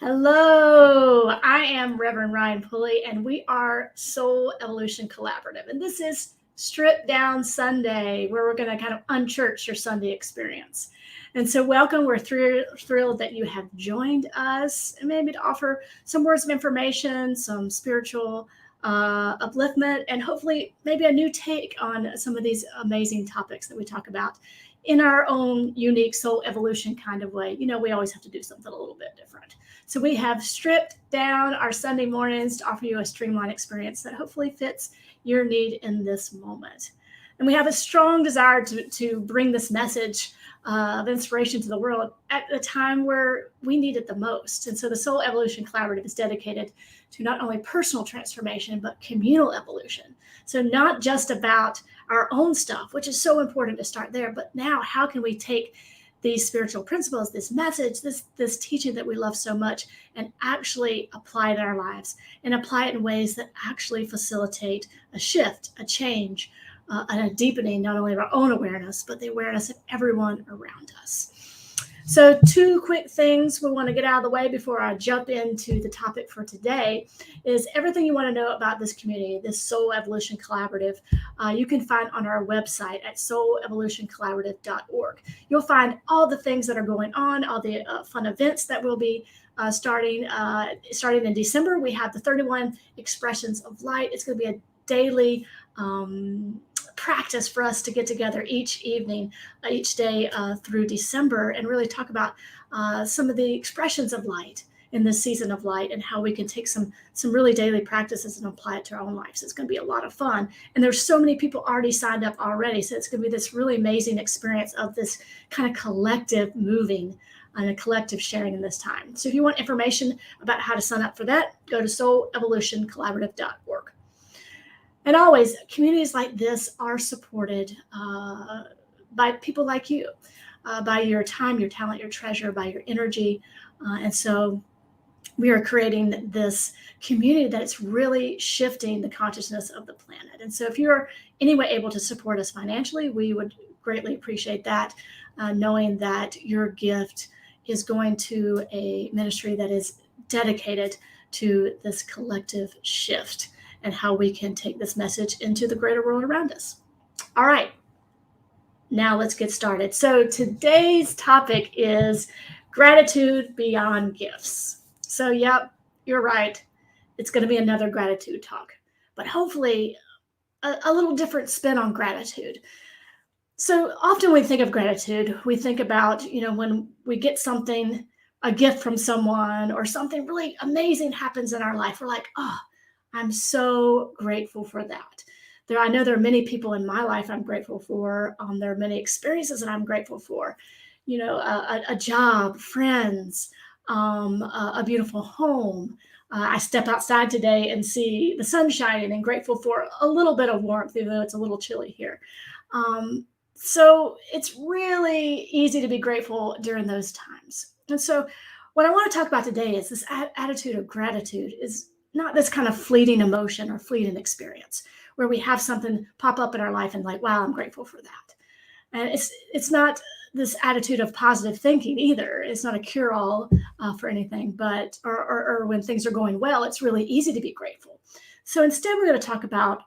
Hello, I am Reverend Ryan Pulley, and we are Soul Evolution Collaborative. And this is Strip Down Sunday, where we're going to kind of unchurch your Sunday experience. And so, welcome. We're thrilled that you have joined us, and maybe to offer some words of information, some spiritual upliftment, and hopefully maybe a new take on some of these amazing topics that we talk about in our own unique soul evolution kind of way. We always have to do something a little bit different. So we have stripped down our Sunday mornings to offer you a streamlined experience that hopefully fits your need in this moment. And we have a strong desire to bring this message of inspiration to the world at a time where we need it the most. And so the Soul Evolution Collaborative is dedicated to not only personal transformation, but communal evolution. So not just about our own stuff, which is so important to start there, but now how can we take these spiritual principles, this message, this teaching that we love so much, and actually apply it in our lives, and apply it in ways that actually facilitate a shift, a change, and a deepening not only of our own awareness, but the awareness of everyone around us. So 2 quick things we want to get out of the way before I jump into the topic for today is everything you want to know about this community, this Soul Evolution Collaborative, you can find on our website at soulevolutioncollaborative.org. You'll find all the things that are going on, all the fun events that will be starting in December. We have the 31 Expressions of Light. It's going to be a daily practice for us to get together each evening, each day through December, and really talk about some of the expressions of light in this season of light, and how we can take some really daily practices and apply it to our own lives. It's going to be a lot of fun, and there's so many people already signed up already, so it's going to be this really amazing experience of this kind of collective moving and a collective sharing in this time. So if you want information about how to sign up for that, go to soulevolutioncollaborative.org. And always, communities like this are supported by people like you, by your time, your talent, your treasure, by your energy. And so we are creating this community that is really shifting the consciousness of the planet. And so if you're anyway able to support us financially, we would greatly appreciate that, knowing that your gift is going to a ministry that is dedicated to this collective shift and how we can take this message into the greater world around us. All right, now let's get started. So today's topic is gratitude beyond gifts. So yep, you're right. It's going to be another gratitude talk, but hopefully a little different spin on gratitude. So often when we think of gratitude, we think about, when we get something, a gift from someone, or something really amazing happens in our life. We're like, oh, I'm so grateful for that. I know there are many people in my life I'm grateful for. There are many experiences that I'm grateful for. A job, friends, a beautiful home. I step outside today and see the sun shining, and grateful for a little bit of warmth, even though it's a little chilly here. So it's really easy to be grateful during those times. And so what I want to talk about today is this attitude of gratitude is not this kind of fleeting emotion or fleeting experience where we have something pop up in our life and like, wow, I'm grateful for that. And it's not this attitude of positive thinking either. It's not a cure-all for anything, but or when things are going well, it's really easy to be grateful. So instead, we're going to talk about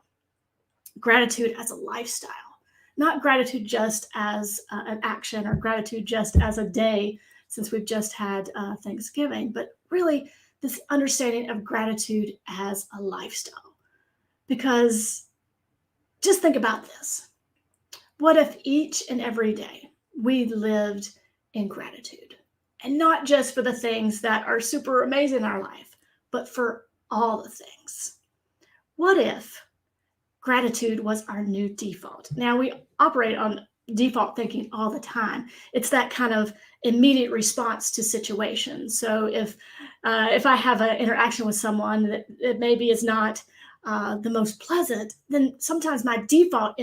gratitude as a lifestyle, not gratitude just as an action or gratitude just as a day, since we've just had Thanksgiving, but really this understanding of gratitude as a lifestyle. Because just think about this. What if each and every day we lived in gratitude? And not just for the things that are super amazing in our life, but for all the things. What if gratitude was our new default? Now, we operate on default thinking all the time. It's that kind of immediate response to situations. So if I have an interaction with someone that maybe is not the most pleasant, then sometimes my default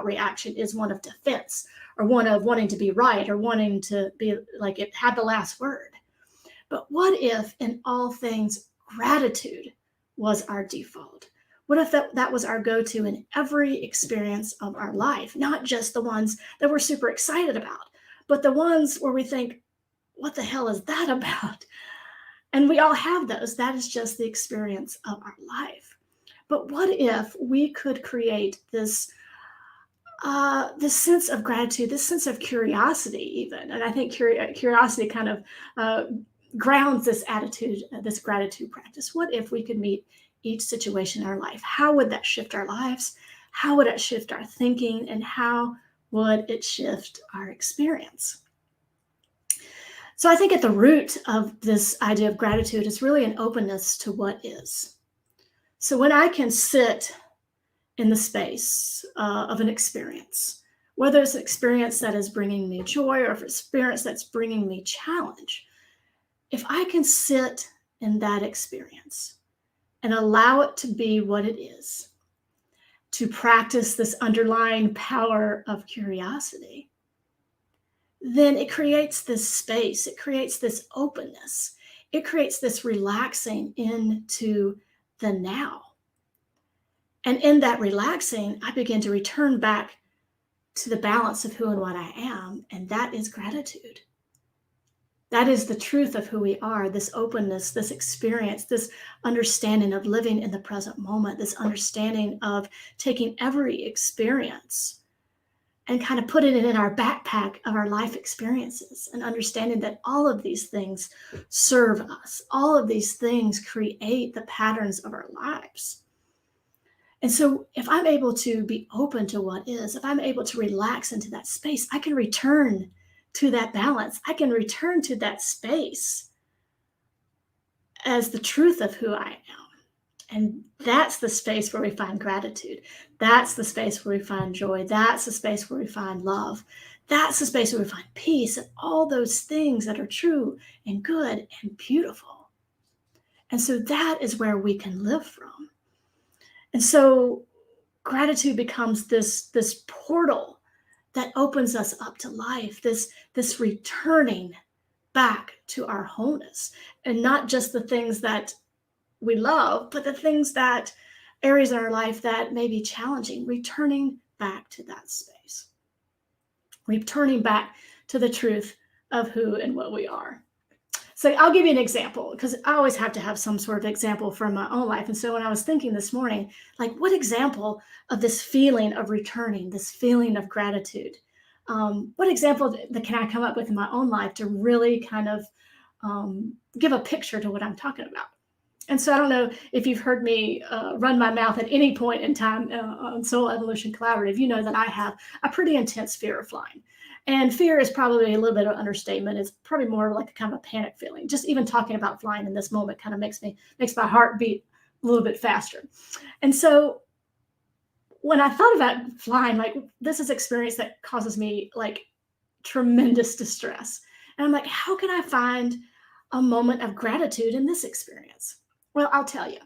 reaction is one of defense, or one of wanting to be right, or wanting to be like it had the last word. But what if in all things gratitude was our default? What if that was our go-to in every experience of our life, not just the ones that we're super excited about, but the ones where we think, what the hell is that about? And we all have those. That is just the experience of our life. But what if we could create this sense of gratitude, this sense of curiosity, even? And I think curiosity kind of grounds this attitude, this gratitude practice. What if we could meet each situation in our life? How would that shift our lives? How would it shift our thinking? And how would it shift our experience? So I think at the root of this idea of gratitude is really an openness to what is. So when I can sit in the space of an experience, whether it's an experience that is bringing me joy or if it's an experience that's bringing me challenge, if I can sit in that experience and allow it to be what it is, to practice this underlying power of curiosity, then it creates this space, it creates this openness, it creates this relaxing into the now. And in that relaxing, I begin to return back to the balance of who and what I am, and that is gratitude. That is the truth of who we are, this openness, this experience, this understanding of living in the present moment, this understanding of taking every experience and kind of putting it in our backpack of our life experiences and understanding that all of these things serve us. All of these things create the patterns of our lives. And so if I'm able to be open to what is, if I'm able to relax into that space, I can return to that balance. I can return to that space as the truth of who I am. And that's the space where we find gratitude. That's the space where we find joy. That's the space where we find love. That's the space where we find peace and all those things that are true and good and beautiful. And so that is where we can live from. And so gratitude becomes this portal that opens us up to life, this returning back to our wholeness, and not just the things that we love, but the things that areas in our life that may be challenging, returning back to that space, returning back to the truth of who and what we are. So I'll give you an example, because I always have to have some sort of example from my own life. And so when I was thinking this morning, like, what example of this feeling of returning, this feeling of gratitude, what example that can I come up with in my own life to really kind of give a picture to what I'm talking about? And so I don't know if you've heard me run my mouth at any point in time on Soul Evolution Collaborative. You know that I have a pretty intense fear of flying. And fear is probably a little bit of understatement. It's probably more like a kind of a panic feeling. Just even talking about flying in this moment kind of makes my heart beat a little bit faster. And so when I thought about flying, like, this is an experience that causes me like tremendous distress. And I'm like, how can I find a moment of gratitude in this experience? Well, I'll tell you.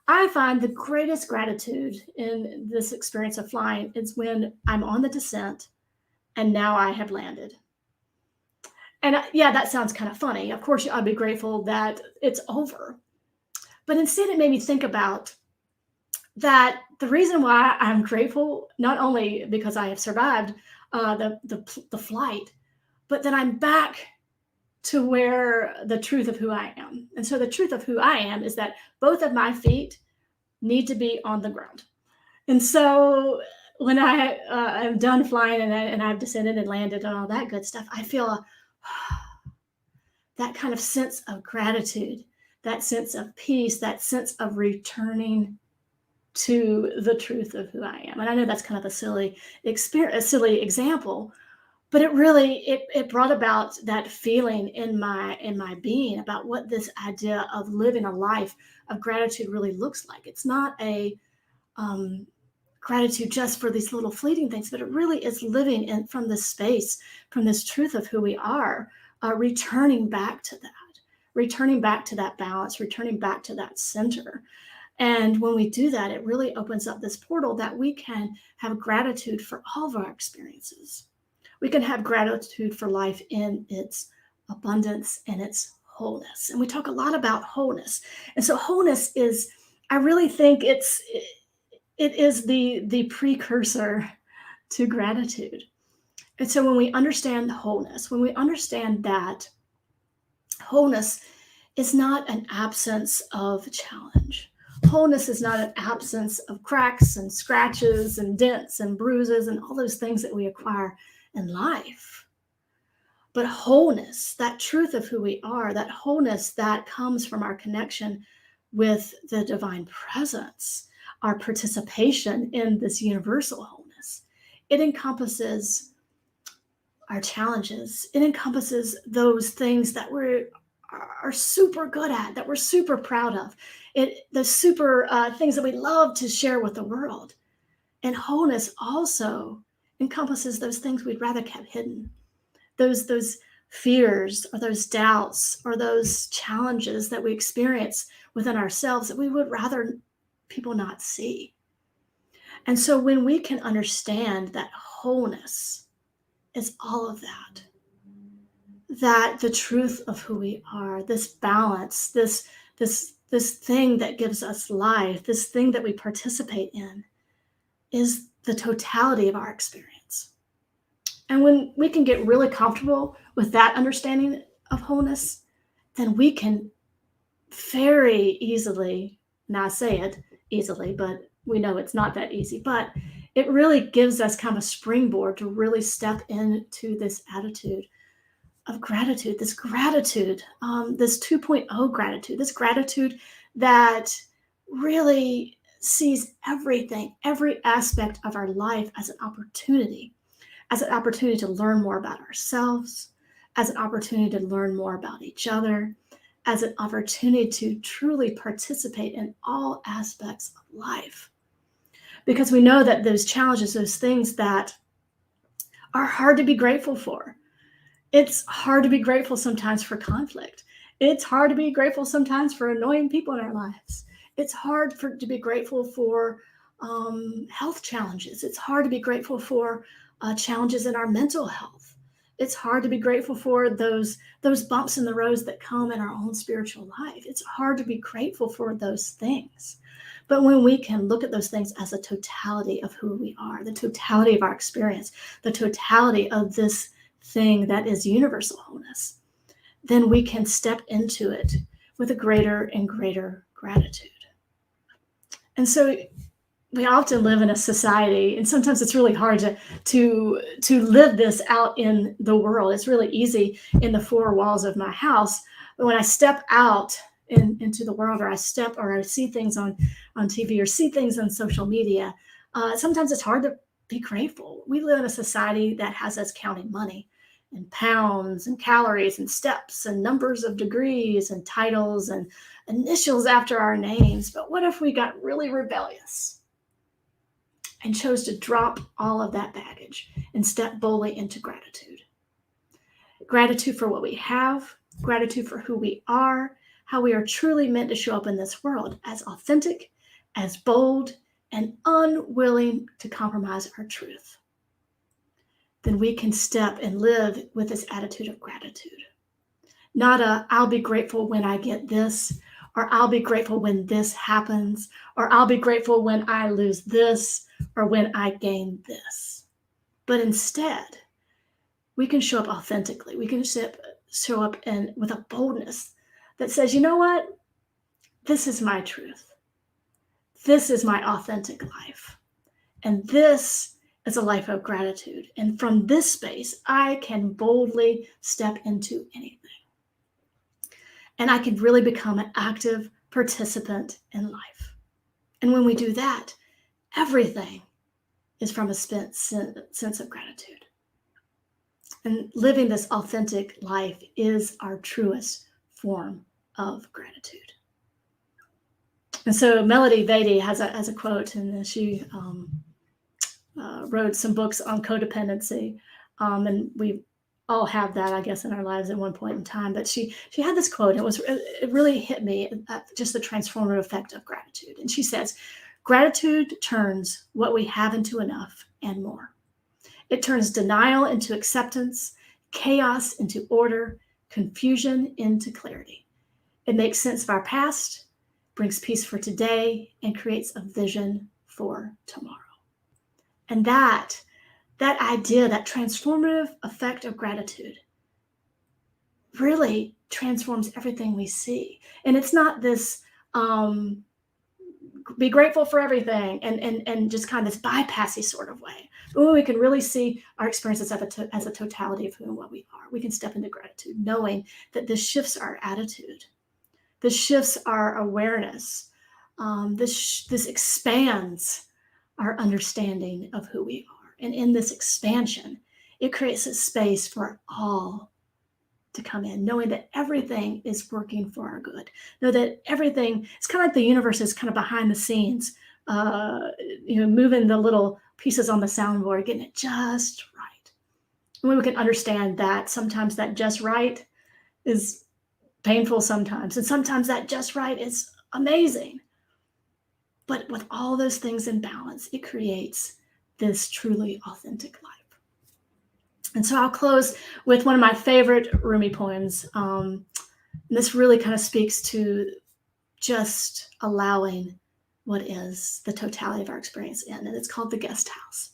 I find the greatest gratitude in this experience of flying is when I'm on the descent and now I have landed. And yeah, that sounds kind of funny. Of course, I'd be grateful that it's over. But instead, it made me think about that the reason why I'm grateful, not only because I have survived the flight, but that I'm back to where the truth of who I am. And so the truth of who I am is that both of my feet need to be on the ground. And so when I am done flying and I've descended and landed and all that good stuff, I feel that kind of sense of gratitude, that sense of peace, that sense of returning to the truth of who I am. And I know that's kind of a silly example, but it really it brought about that feeling in my being about what this idea of living a life of gratitude really looks like. It's not a gratitude just for these little fleeting things, but it really is living in from this space, from this truth of who we are, returning back to that balance, returning back to that center. And when we do that, it really opens up this portal that we can have gratitude for all of our experiences. We can have gratitude for life in its abundance and its wholeness. And we talk a lot about wholeness. And so wholeness is, I really think it is the precursor to gratitude. And so when we understand wholeness, when we understand that wholeness is not an absence of challenge. Wholeness is not an absence of cracks and scratches and dents and bruises and all those things that we acquire in life. But wholeness, that truth of who we are, that wholeness that comes from our connection with the divine presence, our participation in this universal wholeness, it encompasses our challenges. It encompasses those things that we're are super good at, that we're super proud of, the super things that we love to share with the world. And wholeness also encompasses those things we'd rather kept hidden, those fears or those doubts or those challenges that we experience within ourselves that we would rather people not see. And so when we can understand that wholeness is all of that, that the truth of who we are, this balance, this thing that gives us life, this thing that we participate in, is the totality of our experience. And when we can get really comfortable with that understanding of wholeness, then we can very easily, now I say it easily, but we know it's not that easy, but it really gives us kind of a springboard to really step into this attitude of gratitude, this 2.0 gratitude, this gratitude that really sees everything, every aspect of our life as an opportunity to learn more about ourselves, as an opportunity to learn more about each other, as an opportunity to truly participate in all aspects of life. Because we know that those challenges, those things that are hard to be grateful for, it's hard to be grateful sometimes for conflict. It's hard to be grateful sometimes for annoying people in our lives. It's hard to be grateful for health challenges. It's hard to be grateful for challenges in our mental health. It's hard to be grateful for those bumps in the road that come in our own spiritual life. It's hard to be grateful for those things. But when we can look at those things as a totality of who we are, the totality of our experience, the totality of this thing that is universal wholeness, then we can step into it with a greater and greater gratitude. And so we often live in a society, and sometimes it's really hard to live this out in the world. It's really easy in the four walls of my house, but when I step out into the world, or I see things on TV or see things on social media, sometimes it's hard to be grateful. We live in a society that has us counting money and pounds and calories and steps and numbers of degrees and titles and initials after our names. But what if we got really rebellious and chose to drop all of that baggage and step boldly into gratitude? Gratitude for what we have, gratitude for who we are, how we are truly meant to show up in this world as authentic, as bold, and unwilling to compromise our truth. Then we can step and live with this attitude of gratitude. Not I'll be grateful when I get this, or I'll be grateful when this happens, or I'll be grateful when I lose this, or when I gain this. But instead, we can show up authentically. We can show up with a boldness that says, you know what? This is my truth. This is my authentic life. And this is a life of gratitude. And from this space, I can boldly step into anything. And I can really become an active participant in life. And when we do that, everything is from a sense of gratitude. And living this authentic life is our truest form of gratitude. And so Melody Beattie has a quote, and she wrote some books on codependency, and we all have that, I guess, in our lives at one point in time. But she had this quote, and it really hit me, just the transformative effect of gratitude. And she says, "Gratitude turns what we have into enough and more. It turns denial into acceptance, chaos into order, confusion into clarity. It makes sense of our past, brings peace for today, and creates a vision for tomorrow." And that idea, that transformative effect of gratitude, really transforms everything we see. And it's not this be grateful for everything and just kind of this bypassy sort of way. But when we can really see our experiences as a totality of who and what we are, we can step into gratitude, knowing that this shifts our attitude, this shifts our awareness, this expands our understanding of who we are. And in this expansion, it creates a space for all to come in, knowing that everything is working for our good. Know that everything, it's kind of like the universe is kind of behind the scenes, moving the little pieces on the soundboard, getting it just right. And when we can understand that sometimes that just right is painful sometimes, and sometimes that just right is amazing. But with all those things in balance, it creates this truly authentic life. And so I'll close with one of my favorite Rumi poems. And this really kind of speaks to just allowing what is the totality of our experience in. And it's called The Guest House.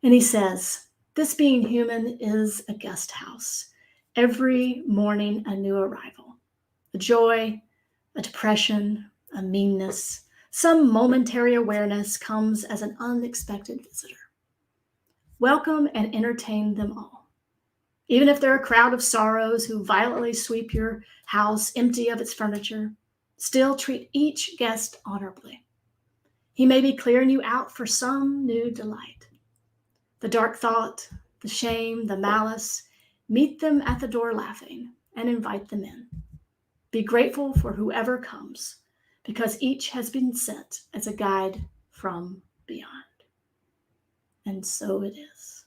And he says, "This being human is a guest house. Every morning a new arrival. A joy, a depression, a meanness, some momentary awareness comes as an unexpected visitor. Welcome and entertain them all. Even if they're a crowd of sorrows who violently sweep your house empty of its furniture, still treat each guest honorably. He may be clearing you out for some new delight. The dark thought, the shame, the malice, meet them at the door laughing and invite them in. Be grateful for whoever comes, because each has been sent as a guide from beyond." And so it is.